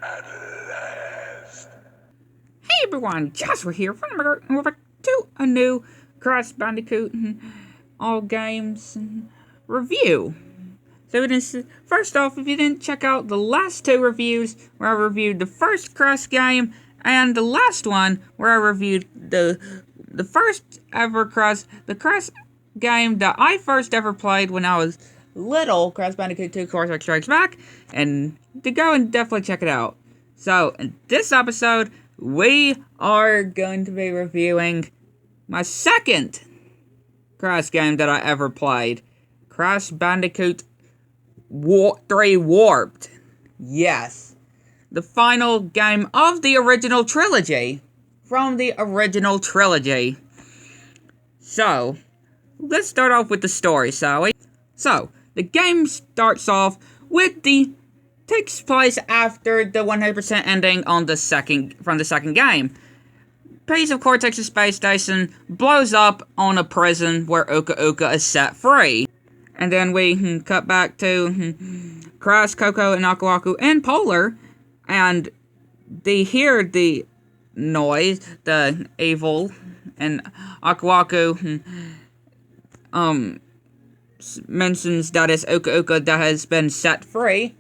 At last. Hey everyone, Joshua here from over to a new Crash Bandicoot and all games and review. First off, if you didn't check out the last two reviews where I reviewed the first Crash game and the last one where I reviewed the first ever Crash game that I first ever played when I was little, Crash Bandicoot 2 Cortex Strikes Back, and to go and definitely check it out. So, in this episode, we are going to be reviewing my second Crash game that I ever played. Crash Bandicoot 3 Warped. Yes. The final game of the original trilogy. From the original trilogy. So, let's start off with the story, shall we? So, the game starts off with takes place after the 100% ending on the second game. Piece of Cortex's space station blows up on a prison where Uka Uka is set free. And then we cut back to Crash, Coco, and Aku Aku and Polar, and they hear the noise, the evil, and Aku Aku mentions that it's Uka Uka that has been set free.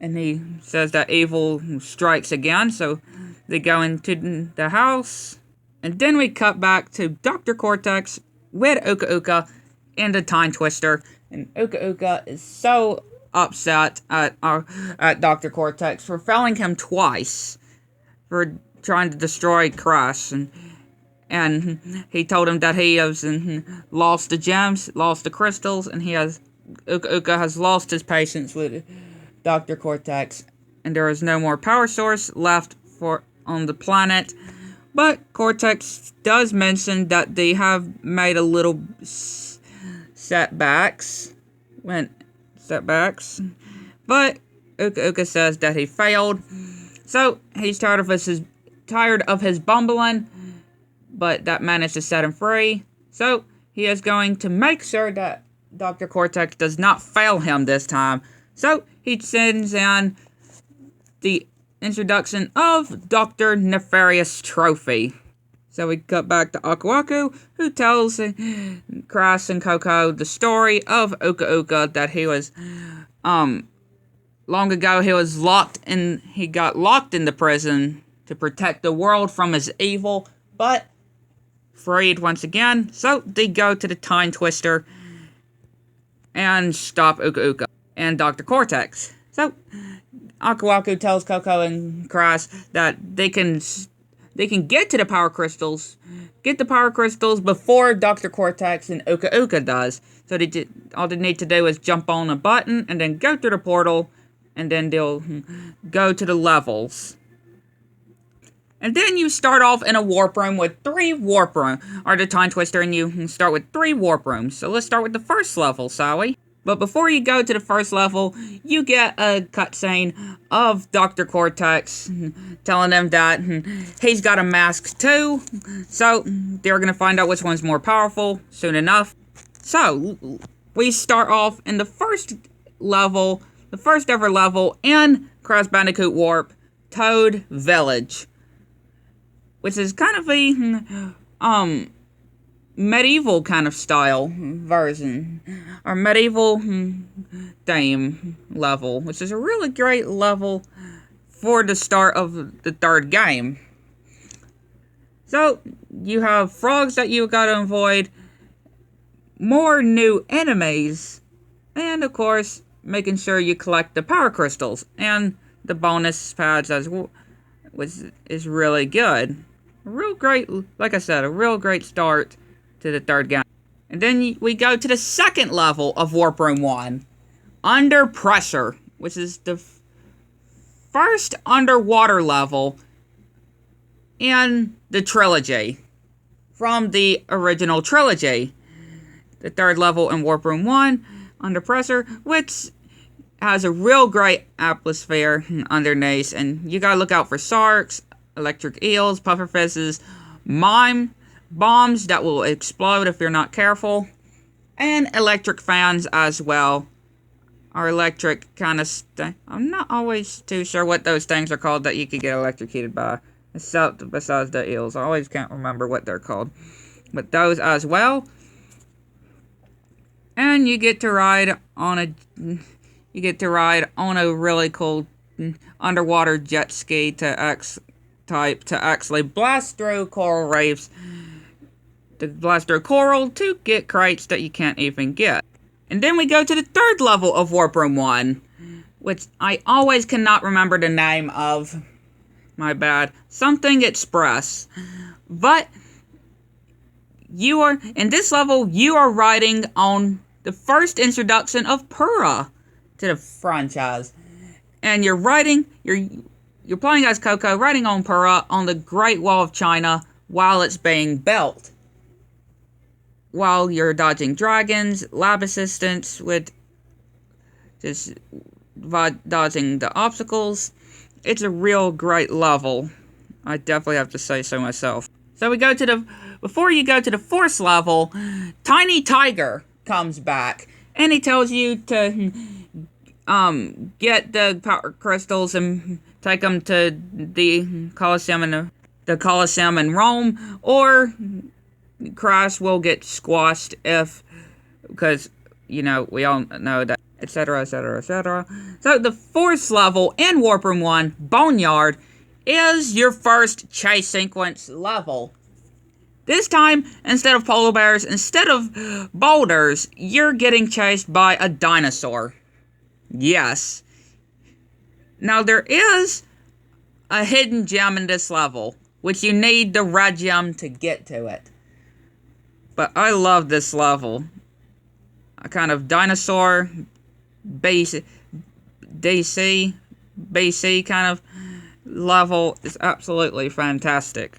And he says that evil strikes again, so they go into the house. And then we cut back to Dr. Cortex with Uka Uka and the Time Twister. And Uka Uka is so upset at Dr. Cortex for failing him twice for trying to destroy Crash. And he told him that he has lost the gems, lost the crystals, and Uka Uka has lost his patience with Dr. Cortex, and there is no more power source left on the planet. But Cortex does mention that they have made a little setbacks. But Uka Uka says that he failed. So he's tired of his bumbling, but that managed to set him free. So he is going to make sure that Dr. Cortex does not fail him this time. So he sends in the introduction of Dr. Nefarious Trophy. So we cut back to Aku Aku, who tells Crash and Coco the story of Uka Uka, that he was, long ago he got locked in the prison to protect the world from his evil, but freed once again. So they go to the Time Twister and stop Uka Uka and Dr. Cortex. So Aku Aku tells Coco and Crash that they can get to the power crystals before Dr. Cortex and Uka Uka does. So all they need to do is jump on a button and then go through the portal, and then they'll go to the levels. And then you start off in a warp room with 3 warp rooms, or the Time Twister, and you start with 3 warp rooms. So let's start with the first level, shall we? But before you go to the first level, you get a cutscene of Dr. Cortex telling them that he's got a mask too. So they're going to find out which one's more powerful soon enough. So we start off in the first ever level in Crash Bandicoot Warp, Toad Village, which is kind of a medieval kind of style version, or medieval theme level, which is a really great level for the start of the third game. So you have frogs that you gotta avoid, more new enemies, and of course making sure you collect the power crystals and the bonus pads as well, which is really good. Like I said, a real great start to the third game. And then we go to the second level of Warp Room 1, Under Pressure, which is the first underwater level in the trilogy, from the original trilogy. The third level in Warp Room 1, Under Pressure, which has a real great atmosphere underneath, and you gotta look out for sharks, electric eels, pufferfishes, mime bombs that will explode if you're not careful, and electric fans as well. are electric kind of I'm not always too sure what those things are called that you could get electrocuted by. Besides the eels. I always can't remember what they're called. But those as well. And you get to ride on a really cool underwater jet ski to actually blast through coral reefs. To blast through coral to get crates that you can't even get. And then we go to the third level of Warp Room 1, which I always cannot remember the name of. My bad. Something Express. But in this level, you are riding on the first introduction of Pura to the franchise. And you're playing as Coco, riding on Pura on the Great Wall of China while it's being built. While you're dodging dragons, lab assistants with just dodging the obstacles. It's a real great level. I definitely have to say so myself. So before you go to the fourth level, Tiny Tiger comes back. And he tells you to get the power crystals and take them to the Colosseum in Rome, or Crash will get squashed because we all know that, etc, etc, etc. So the fourth level in Warp Room 1, Boneyard, is your first chase sequence level. This time, instead of polar bears, instead of boulders, you're getting chased by a dinosaur. Yes. Now there is a hidden gem in this level, which you need the red gem to get to it. But I love this level. A kind of dinosaur BC kind of level is absolutely fantastic.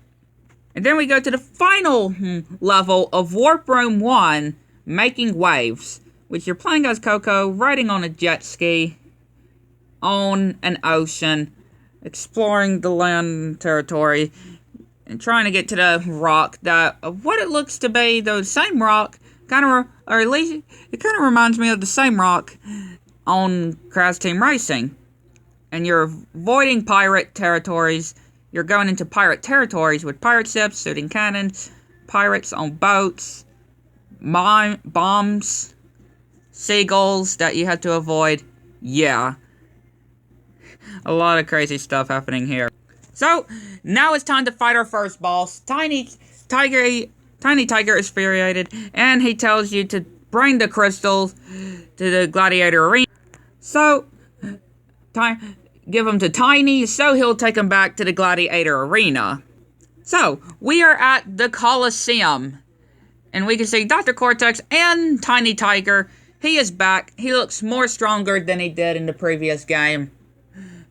And then we go to the final level of Warp Room 1, Making Waves, which you're playing as Coco, riding on a jet ski on an ocean, exploring the land territory, and trying to get to the rock that, what it looks to be, the same rock, or at least, it kind of reminds me of the same rock on Crash Team Racing. And you're avoiding pirate territories. You're going into pirate territories with pirate ships, shooting cannons, pirates on boats, bombs, seagulls that you have to avoid. Yeah. A lot of crazy stuff happening here. So, now it's time to fight our first boss. Tiny Tiger is infuriated, and he tells you to bring the crystals to the gladiator arena. So, give them to Tiny, so he'll take them back to the gladiator arena. So, we are at the Colosseum, and we can see Dr. Cortex and Tiny Tiger. He is back. He looks more stronger than he did in the previous game.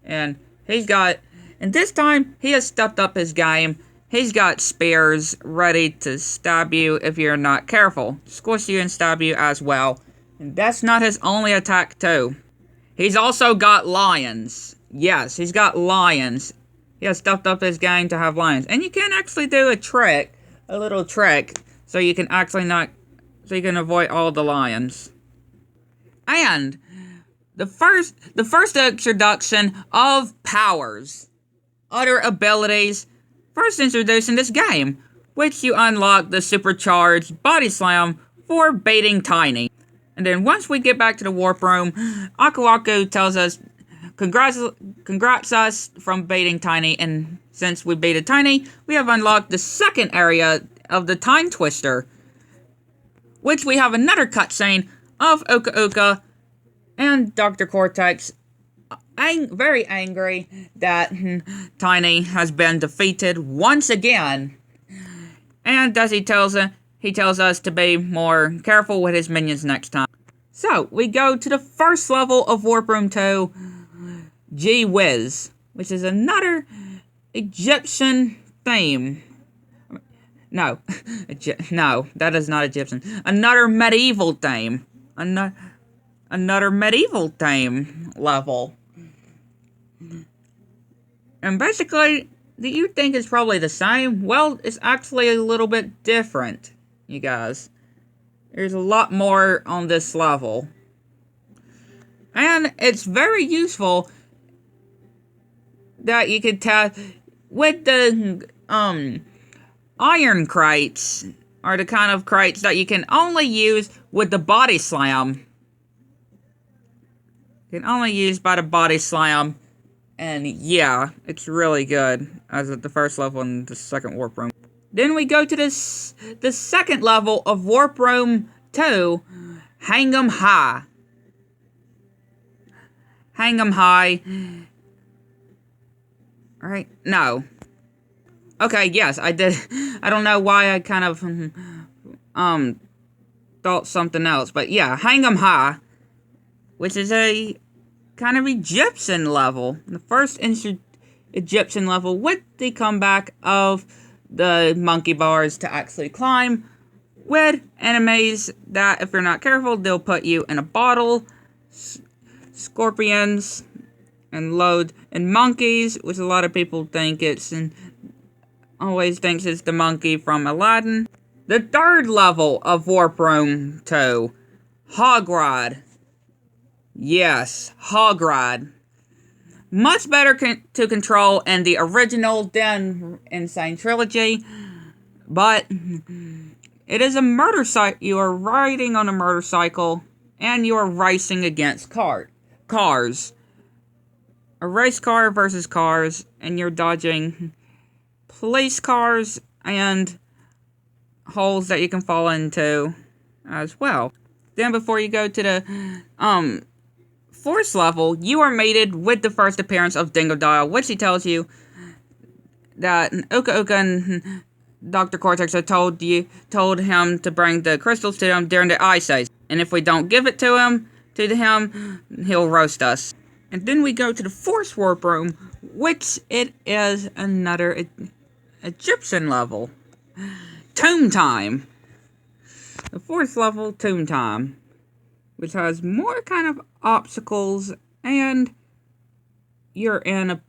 And this time, he has stepped up his game. He's got spears ready to stab you if you're not careful. Squish you and stab you as well. And that's not his only attack, too. He's also got lions. Yes, he's got lions. He has stepped up his game to have lions. And you can actually do a little trick, so you can avoid all the lions. And the first introduction of powers, other abilities, first introduced in this game, which you unlock the supercharged body slam for beating Tiny. And then once we get back to the warp room, Aku Aku tells us, congrats us from beating Tiny, and since we beat Tiny, we have unlocked the second area of the Time Twister, which we have another cutscene of Uka Uka and Dr. Cortex very angry that Tiny has been defeated once again. And as he tells us to be more careful with his minions next time. So, we go to the first level of Warp Room 2, Gee Whiz, which is another Egyptian theme. No, that is not Egyptian. Another medieval theme. Another medieval theme level. And basically, do you think it's probably the same? Well, it's actually a little bit different, you guys. There's a lot more on this level. And it's very useful that you could tell with the iron crates are the kind of crates that you can only use with the body slam. You can only use by the body slam. And yeah, it's really good as at the first level in the second warp room. Then we go to the second level of Warp Room 2, Hang 'em High. Hang 'em High. Alright, no. Okay, yes, I did. I don't know why I kind of, thought something else. But yeah, Hang 'em High, which is a kind of Egyptian level. The first Egyptian level with the comeback of the monkey bars to actually climb with enemies that, if you're not careful, they'll put you in a bottle, scorpions, and monkeys, which a lot of people think always thinks it's the monkey from Aladdin. The third level of Warp Room 2, Hog Ride. Yes, Hog Ride. Much better to control in the original than Insane Trilogy, but it is a motorcycle. You are riding on a motorcycle, and you are racing against cars. A race car versus cars, and you're dodging police cars and holes that you can fall into as well. Then before you go to the fourth level, you are mated with the first appearance of Dingodile, which he tells you that Uka Uka and Dr. Cortex have told him to bring the crystals to them during the Ice Age. And if we don't give it to him, he'll roast us. And then we go to the fourth warp room, which it is another Egyptian level. Tomb Time. The fourth level, Tomb Time, which has more kind of obstacles, and you're in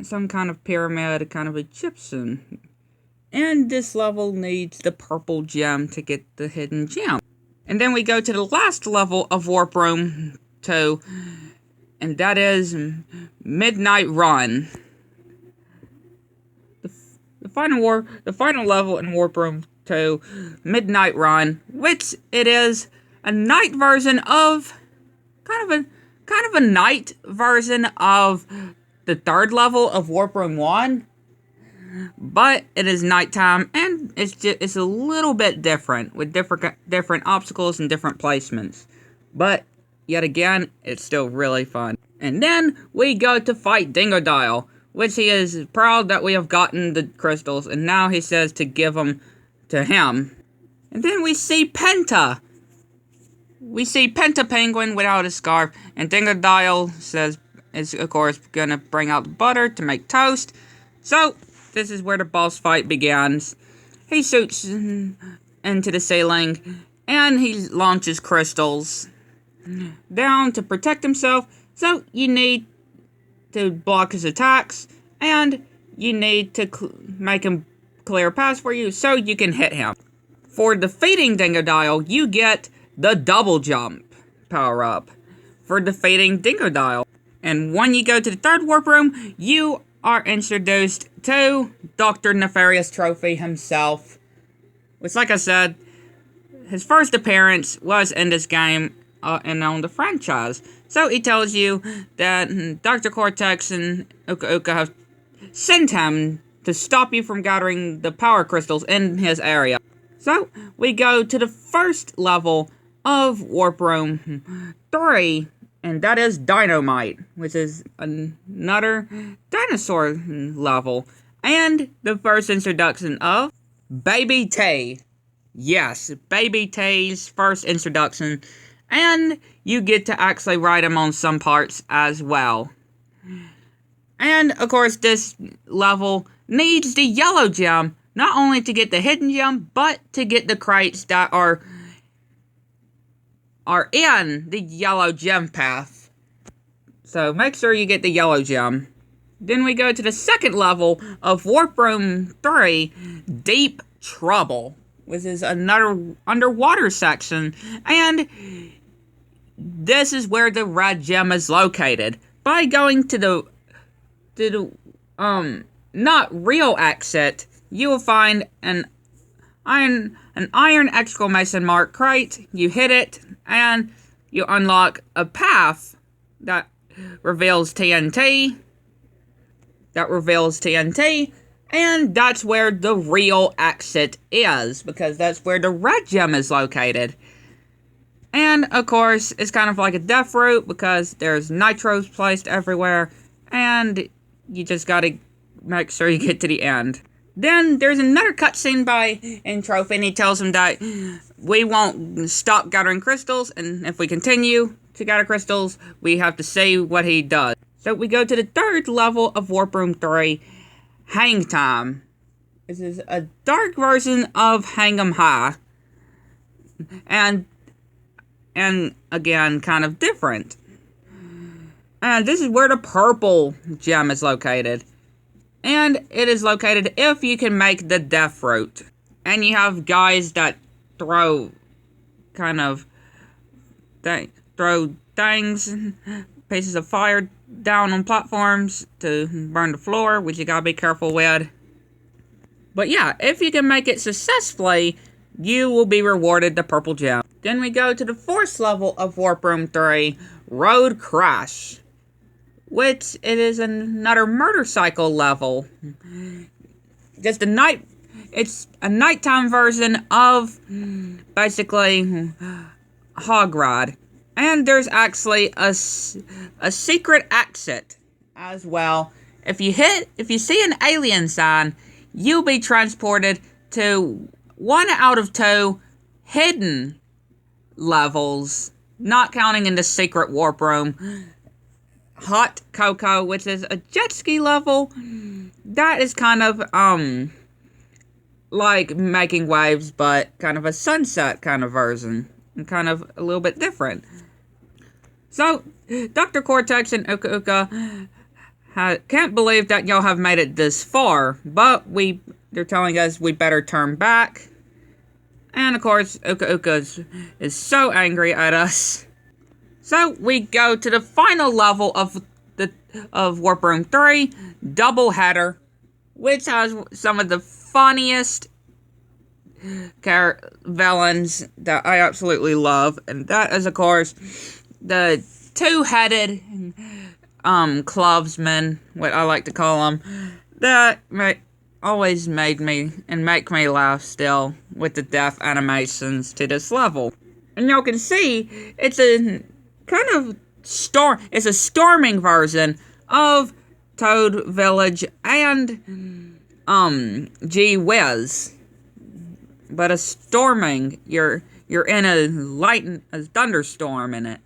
some kind of pyramid, kind of Egyptian. And this level needs the purple gem to get the hidden gem. And then we go to the last level of Warp Room 2, and that is Midnight Run. The final level in Warp Room 2, Midnight Run, which it is a night version of kind of a night version of the third level of Warp Room 1, but it is nighttime, and it's a little bit different with different obstacles and different placements. But yet again, it's still really fun. And then we go to fight Dingodile, which he is proud that we have gotten the crystals, and now he says to give them to him. And then we see Penta. We see Penta Penguin without a scarf, and Dingodile is of course gonna bring out the butter to make toast. So this is where the boss fight begins. He shoots into the ceiling, and he launches crystals down to protect himself. So you need to block his attacks, and you need to make him clear a path for you so you can hit him. For defeating Dingodile, you get the double jump power-up for defeating Dingodile. And when you go to the third warp room, you are introduced to Dr. Nefarious Trophy himself. Which, like I said, his first appearance was in this game and on the franchise. So he tells you that Dr. Cortex and Uka Uka have sent him to stop you from gathering the power crystals in his area. So we go to the first level of Warp Room 3, and that is Dynamite, which is another dinosaur level, and the first introduction of Baby Tay. Yes, Baby Tay's first introduction, and you get to actually ride him on some parts as well. And, of course, this level needs the yellow gem, not only to get the hidden gem, but to get the crates that are in the yellow gem path. So make sure you get the yellow gem. Then we go to the second level of Warp Room 3, Deep Trouble, which is another underwater section. And this is where the red gem is located. By going to the not real exit, you will find an iron exclamation mark crate. You hit it, and you unlock a path that reveals TNT. And that's where the real exit is, because that's where the red gem is located. And, of course, it's kind of like a death route, because there's nitros placed everywhere, and you just gotta make sure you get to the end. Then there's another cutscene by Trophy, and he tells him that we won't stop gathering crystals, and if we continue to gather crystals, we have to see what he does. So we go to the third level of Warp Room 3, Hang Time. This is a dark version of Hang 'em High. And again, kind of different. And this is where the purple gem is located. And it is located if you can make the death route. And you have guys that throw things, pieces of fire down on platforms to burn the floor, which you gotta be careful with. But yeah, if you can make it successfully, you will be rewarded the purple gem. Then we go to the fourth level of Warp Room 3, Road Crash, which it is another motorcycle level. It's a nighttime version of basically Hog Ride. And there's actually a secret exit as well. If you see an alien sign, you'll be transported to 1 out of 2 hidden levels, not counting in the secret warp room. Hot Cocoa, which is a jet ski level. That is kind of, like making waves, but kind of a sunset kind of version. And kind of a little bit different. So, Dr. Cortex and Uka Uka can't believe that y'all have made it this far, but they're telling us we better turn back. And of course, Uka Uka is so angry at us. So, we go to the final level of Warp Room 3, Double Header, which has some of the funniest villains that I absolutely love, and that is, of course, the two-headed clubsman, what I like to call them, that always made me and make me laugh still with the death animations to this level. And y'all can see it's a kind of it's a storming version of Toad Village and Gee Whiz. But a storming, you're in a thunderstorm in it.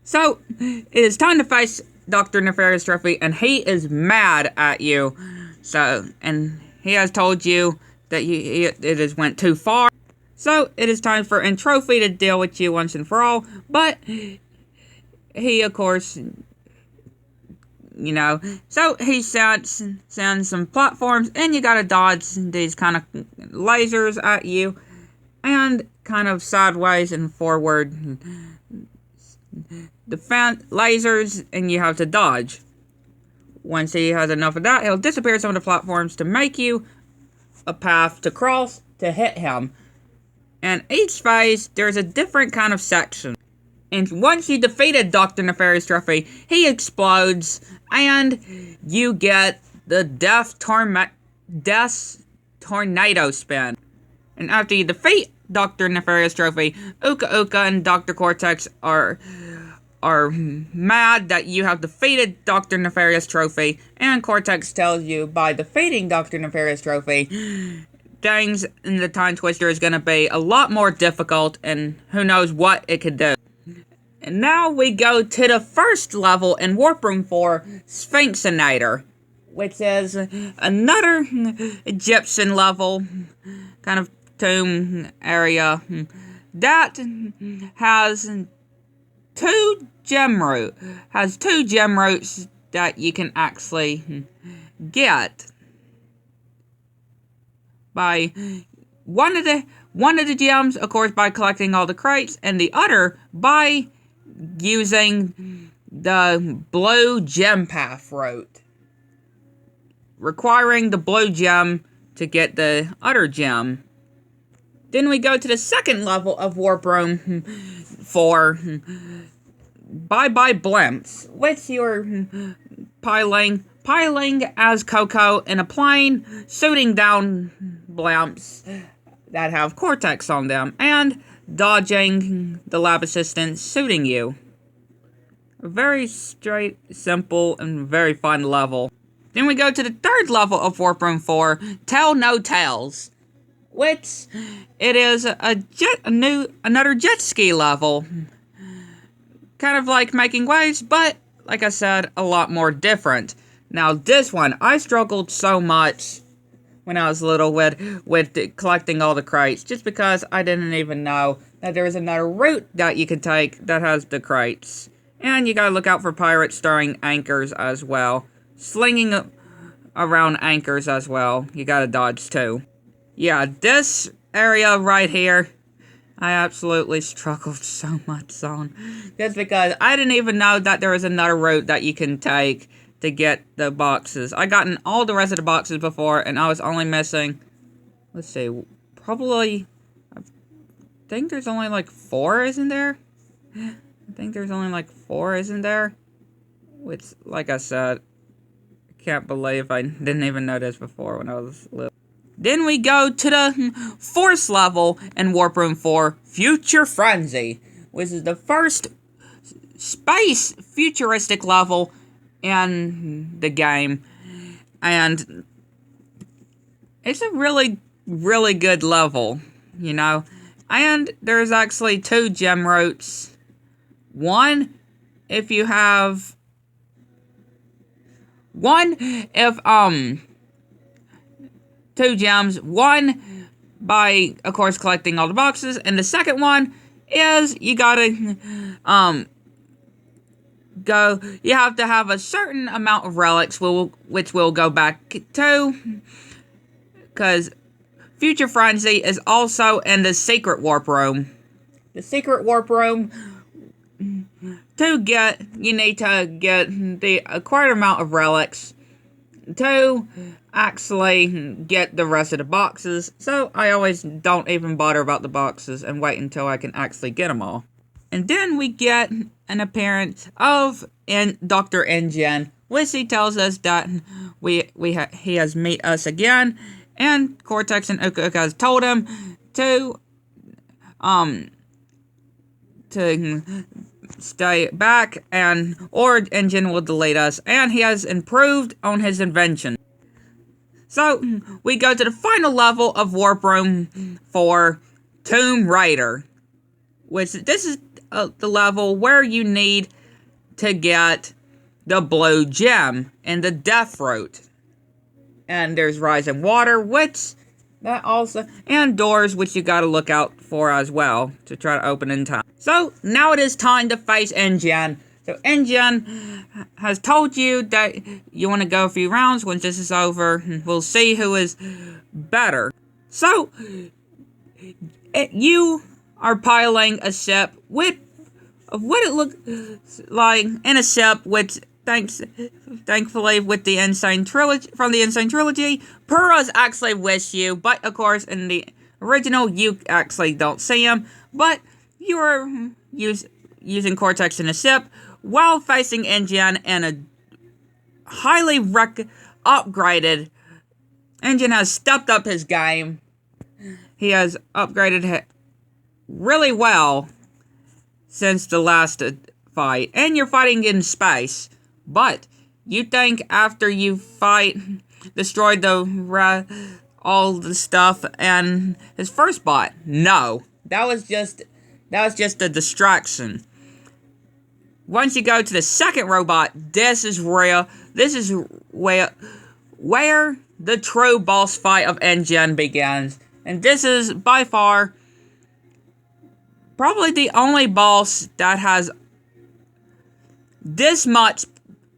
So, it is time to face Dr. Nefarious Trophy, and he is mad at you. So, and he has told you that it has went too far. So, it is time for Trophy to deal with you once and for all. But, he, of course, so he sends some platforms, and you gotta dodge these kind of lasers at you, and kind of sideways and forward defense lasers, and you have to dodge. Once he has enough of that, he'll disappear some of the platforms to make you a path to cross to hit him. And each phase, there's a different kind of section. And once you defeated Dr. Nefarious Trophy, he explodes, and you get the Death Tornado Spin. And after you defeat Dr. Nefarious Trophy, Uka Uka and Dr. Cortex are mad that you have defeated Dr. Nefarious Trophy, and Cortex tells you by defeating Dr. Nefarious Trophy, things in the Time Twister is going to be a lot more difficult, and who knows what it could do. And now we go to the first level in Warp Room 4, Sphinxinator, which is another Egyptian level, kind of tomb area, that has two gem routes that you can actually get by one of the gems, of course, by collecting all the crates, and the other by using the blue gem path route, requiring the blue gem to get the other gem. Then we go to the second level of Warp Room 4, Bye-Bye Blimps, which you're piling as Coco in a plane, shooting down blimps that have Cortex on them, and dodging the lab assistants shooting you. A very straight, simple, and very fun level. Then we go to the third level of Warp Room 4, Tell No Tales, which it is another jet ski level. Kind of like making waves, but like I said, a lot more different. Now this one, I struggled so much when I was little with collecting all the crates, just because I didn't even know that there was another route that you could take that has the crates. And you gotta look out for pirates throwing anchors as well. Slinging around anchors as well. You gotta dodge too. Yeah, this area right here, I absolutely struggled so much on. Just because I didn't even know that there was another route that you can take to get the boxes. I gotten all the rest of the boxes before, and I was only missing, let's see, probably, I think there's only like 4, isn't there? I think there's only like 4, isn't there? Which, like I said, I can't believe I didn't even know this before when I was little. Then we go to the 4th level in Warp Room 4, Future Frenzy, which is the first space futuristic level in the game. And it's a really, really good level, you know. And there's actually 2 gem routes. One, if you have... One, if, 2 gems. One, by, of course, collecting all the boxes. And the second one is you gotta, you have to have a certain amount of relics, which we'll go back to. Because Future Frenzy is also in the Secret Warp Room. The Secret Warp Room, you need to get the acquired amount of relics to actually get the rest of the boxes, so I always don't even bother about the boxes and wait until I can actually get them all. And then we get an appearance of Dr. Engine, which he tells us that he has met us again, and Cortex and Uka has told him to stay back, or Engine will delete us, and he has improved on his invention. So, we go to the final level of Warp Room 4, Tomb Raider, which this is the level where you need to get the blue gem and the death route. And there's rising water, which that also, and doors, which you gotta look out for as well to try to open in time. So, now it is time to face Engine. So, Engine has told you that you want to go a few rounds. Once this is over, we'll see who is better. So, you are piloting a ship with what it looks like in a ship, which thankfully with the Insane Trilogy, from the Insane Trilogy, Purah's actually with you, but of course in the original you actually don't see him, but you're using Cortex in a ship while facing Engine in a highly upgraded. Engine has stepped up his game. He has upgraded really well since the last fight, and you're fighting in space. But you think after you destroyed all the stuff and his first bot? No, that was just a distraction. Once you go to the second robot, this is where the true boss fight of Engine begins, and this is by far probably the only boss that has this much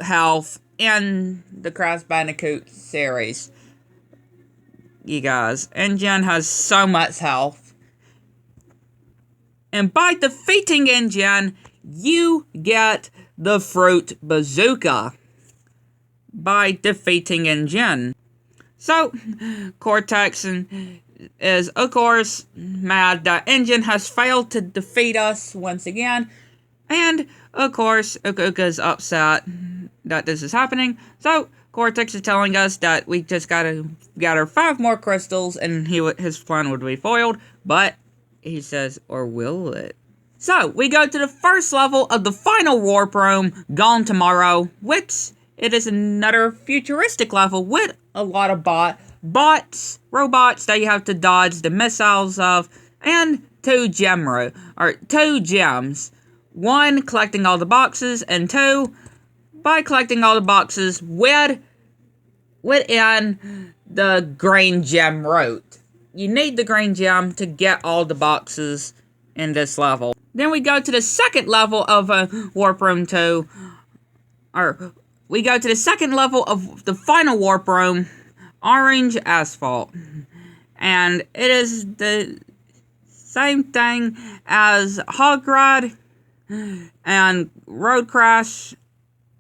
health in the Crash Bandicoot series. You guys, Engine has so much health. And by defeating Engine, you get the Fruit Bazooka by defeating Ingen. So, Cortex is, of course, mad that Ingen has failed to defeat us once again. And, of course, Uka is upset that this is happening. So, Cortex is telling us that we just gotta gather 5 more crystals and his plan would be foiled. But, he says, or will it? So, we go to the first level of the final warp room, Gone Tomorrow, which it is another futuristic level with a lot of robots that you have to dodge the missiles of, and 2 gems. 1, collecting all the boxes, and 2, by collecting all the boxes within the green gem route. You need the green gem to get all the boxes in this level. Then we go to the second level of Warp Room 2, we go to the second level of the final warp room, Orange Asphalt. And it is the same thing as Hog Ride and Road Crash.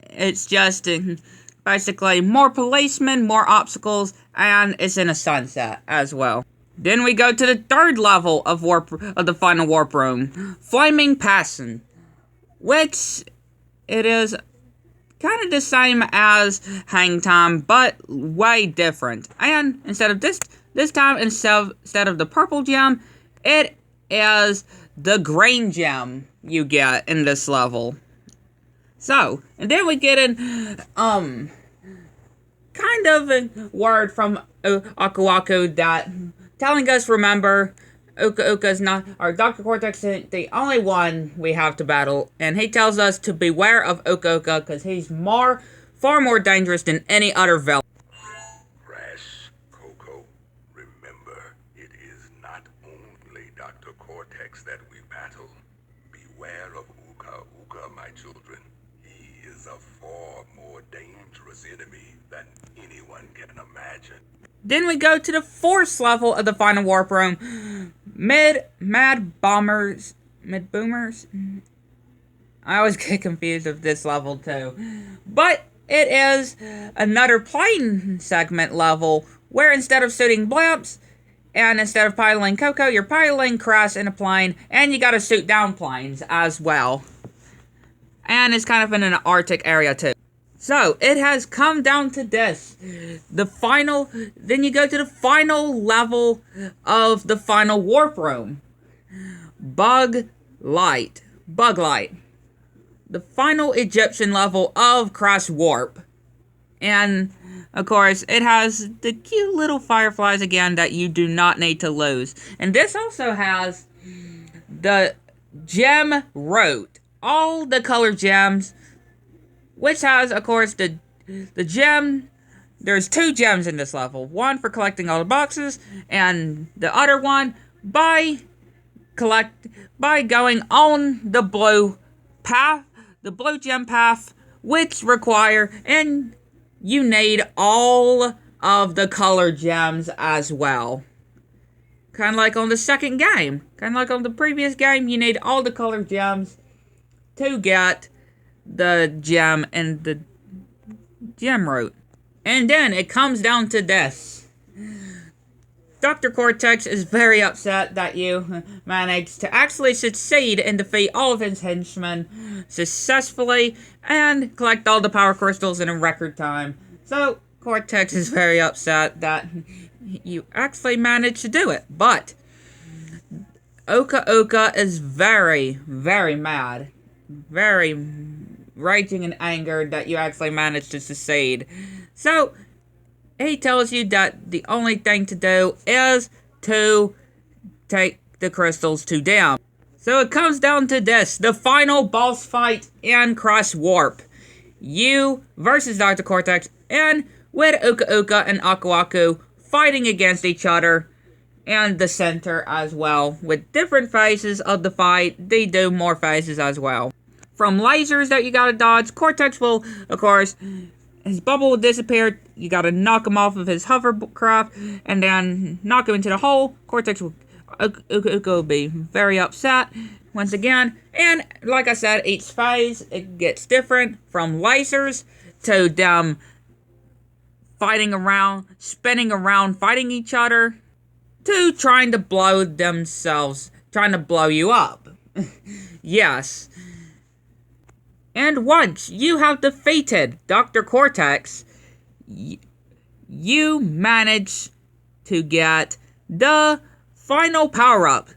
It's just basically more policemen, more obstacles, and it's in a sunset as well. Then we go to the third level of the final warp room, Flaming Passion, which it is kind of the same as Hang Time, but way different. And instead of this time, instead of the purple gem, it is the green gem you get in this level. So, and then we get an, kind of a word from Aku Aku that telling us, remember, Uka is not, or Dr. Cortex isn't the only one we have to battle, and he tells us to beware of Uka because he's far more dangerous than any other villain. Crash, Coco, remember, it is not only Dr. Cortex that we battle. Beware of Uka, my children. He is a far more dangerous enemy than anyone can imagine. Then we go to the fourth level of the final warp room, Mad Boomers. I always get confused with this level too. But it is another plane segment level where instead of shooting blimps and instead of piloting Coco, you're piloting Crash in a plane, and you gotta shoot down planes as well. And it's kind of in an Arctic area too. So, it has come down to this. Then you go to the final level of the final warp room. Bug Light. The final Egyptian level of Crash Warp. And, of course, it has the cute little fireflies again that you do not need to lose. And this also has the gem route. All the colored gems, which has, of course, the gem. There's 2 gems in this level. One for collecting all the boxes, and the other one by going on the blue path, the blue gem path, which and you need all of the colored gems as well. Kind of like on the second game. Kind of like on the previous game, you need all the colored gems to get the gem and the gem route. And then it comes down to this. Dr. Cortex is very upset that you managed to actually succeed and defeat all of his henchmen successfully and collect all the power crystals in a record time. So, Cortex is very upset that you actually managed to do it. But Uka is very, very mad. Very raging and angered that you actually managed to succeed. So, he tells you that the only thing to do is to take the crystals to them. So it comes down to this, the final boss fight in Crash Warp. You versus Dr. Cortex, and with Uka and Aku Aku fighting against each other, and the center as well. With different phases of the fight, they do more phases as well. From lasers that you gotta dodge, Cortex will, of course, his bubble will disappear. You gotta knock him off of his hovercraft, and then knock him into the hole. Cortex will Uka will be very upset once again. And like I said, each phase it gets different, from lasers to them fighting around, spinning around, fighting each other, to trying to blow themselves, trying to blow you up. Yes. And once you have defeated Dr. Cortex, you manage to get the final power-up,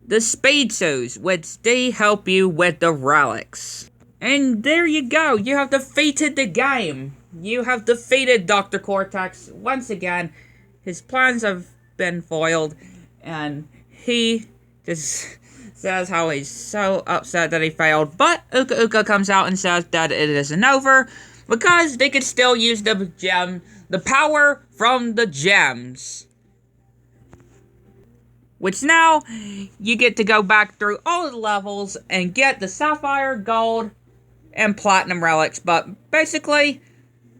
the Speed Shoes, which they help you with the relics. And there you go, you have defeated the game. You have defeated Dr. Cortex once again. His plans have been foiled, and he just says how he's so upset that he failed. But Uka Uka comes out and says that it isn't over, because they could still use the gem, the power from the gems. Which now, you get to go back through all the levels and get the Sapphire, Gold, and Platinum relics. But basically,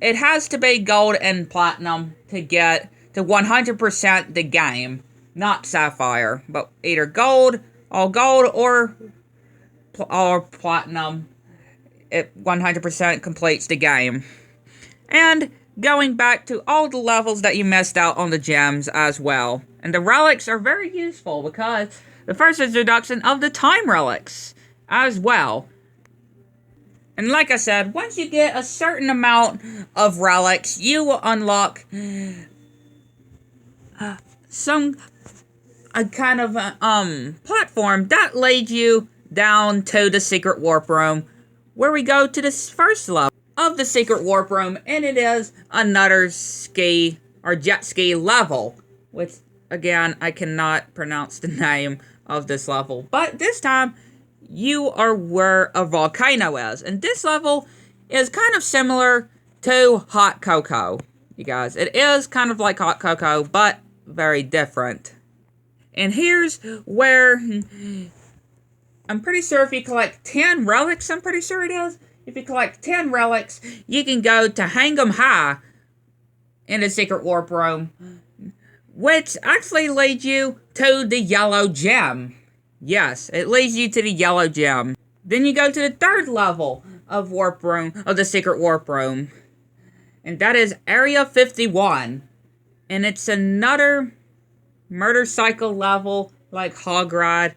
it has to be Gold and Platinum to get to 100% the game. Not Sapphire, but either Gold, or Platinum. It 100% completes the game. And going back to all the levels that you missed out on the gems as well. And the relics are very useful, because the first introduction of the time relics as well. And like I said, once you get a certain amount of relics, you will unlock a kind of platform that leads you down to the secret warp room, where we go to this first level of the secret warp room, and it is another ski or jet ski level, which again I cannot pronounce the name of this level, but this time you are where a volcano is, and this level is kind of similar to Hot Cocoa, you guys. It is kind of like Hot Cocoa, but very different. And here's where I'm pretty sure if you collect 10 relics, I'm pretty sure it is. If you collect 10 relics, you can go to Hang 'em High in the secret warp room, which actually leads you to the yellow gem. Yes, it leads you to the yellow gem. Then you go to the third level of the secret warp room, and that is Area 51. And it's another motorcycle level like Hog Ride,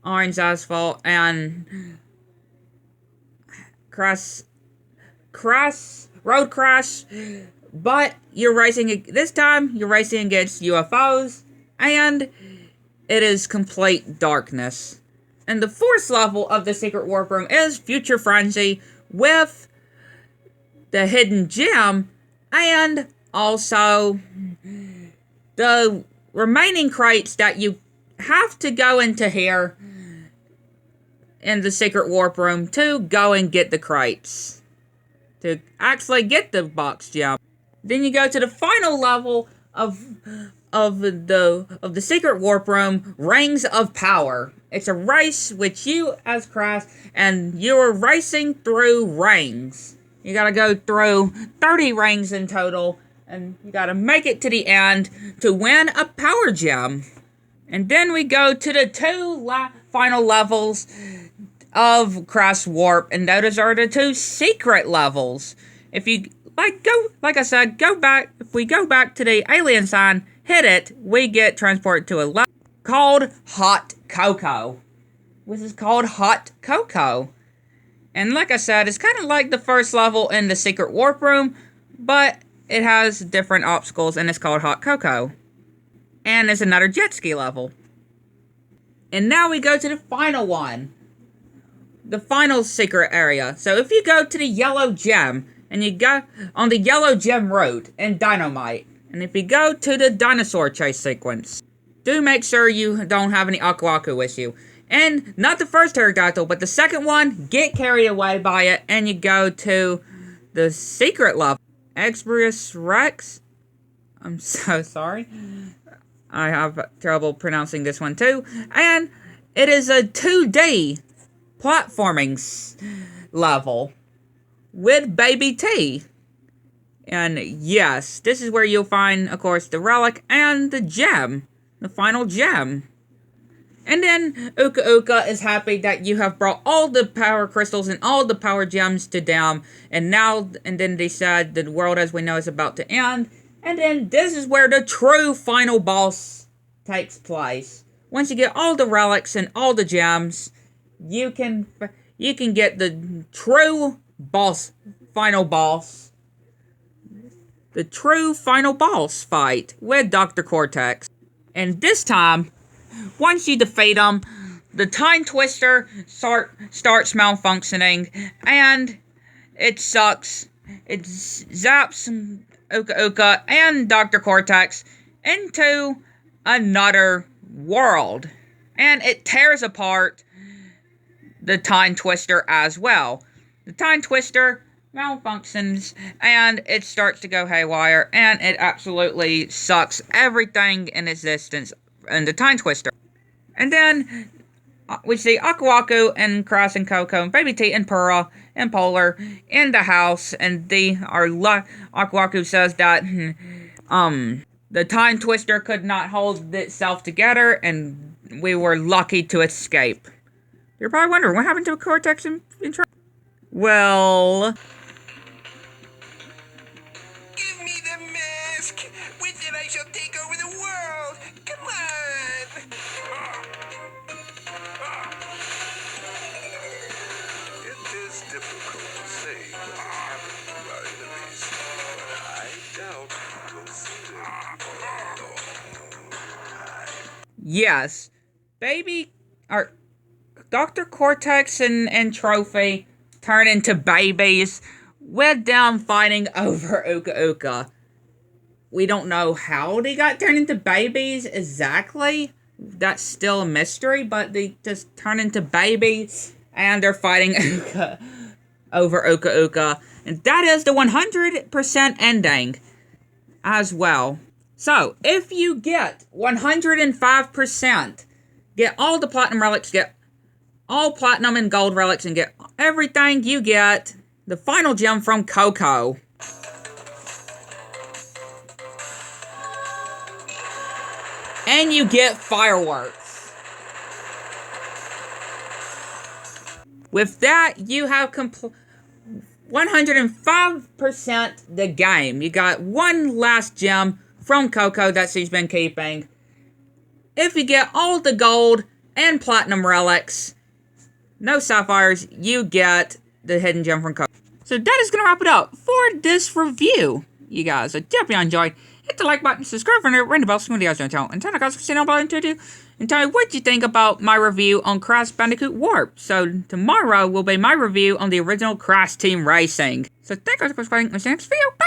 Orange Asphalt, and Road Crash. But this time you're racing against UFOs, and it is complete darkness. And the fourth level of the secret warp room is Future Frenzy with the hidden gem, and also the remaining crates that you have to go into here in the secret warp room to go and get the crates, to actually get the box gem. Then you go to the final level of the secret warp room, Rings of Power. It's a race with you as Crash, and you're racing through rings. You gotta go through 30 rings in total, and you gotta make it to the end to win a power gem. And then we go to the two final levels of Crash Warp, and those are the two secret levels. If we go back to the alien sign, hit it, we get transported to a level called Hot Cocoa. Which is called Hot Cocoa. And like I said, it's kind of like the first level in the secret warp room, but it has different obstacles, and it's called Hot Cocoa. And it's another jet ski level. And now we go to the final one. The final secret area. So if you go to the yellow gem, and you go on the yellow gem road in Dynamite, and if you go to the dinosaur chase sequence, do make sure you don't have any Aku Aku with you. And not the first pterodactyl, but the second one, get carried away by it, and you go to the secret level. Exbrius Rex. I'm so sorry. I have trouble pronouncing this one too. And it is a 2D platforming level with Baby T. And yes, this is where you'll find, of course, the relic and the gem. the final gem. And then Uka Uka is happy that you have brought all the power crystals and all the power gems to them. And then they said the world as we know is about to end. And then this is where the true final boss takes place. Once you get all the relics and all the gems, you can get the true final boss. The true final boss fight with Dr. Cortex. And this time, once you defeat him, the Time Twister starts malfunctioning, and it sucks. It zaps Uka Uka and Dr. Cortex into another world. And it tears apart the Time Twister as well. The Time Twister malfunctions, and it starts to go haywire, and it absolutely sucks everything in existence in the Time Twister. And then we see Aku Aku and Crash and Coco and Baby T and Purah and Polar in the house, and Aku Aku says that the Time Twister could not hold itself together, and we were lucky to escape. You're probably wondering what happened to Cortex in Well, Give me the mask! With it I shall take over the world! Come on! It is difficult to say what has happened to our enemies, but I doubt we'll see them for a long time. yes, Dr. Cortex and Trophy turn into babies with them fighting over Uka Uka. We don't know how they got turned into babies exactly. That's still a mystery, but they just turn into babies and they're fighting over Uka Uka. And that is the 100% ending as well. So, if you get 105%, get all the platinum relics, get all platinum and gold relics, and get everything, you get the final gem from Coco. And you get fireworks. With that, you have 105% the game. You got one last gem from Coco that she's been keeping. If you get all the gold and platinum relics, no sapphires, you get the hidden gem from Coco. So that is going to wrap it up for this review, you guys. So if you enjoyed, hit the like button, subscribe, and ring the bell so you guys don't tell. And tell the guys to sit down below and tell me what you think about my review on Crash Bandicoot Warp. So tomorrow will be my review on the original Crash Team Racing. So thank you guys for watching. See you next video. Bye!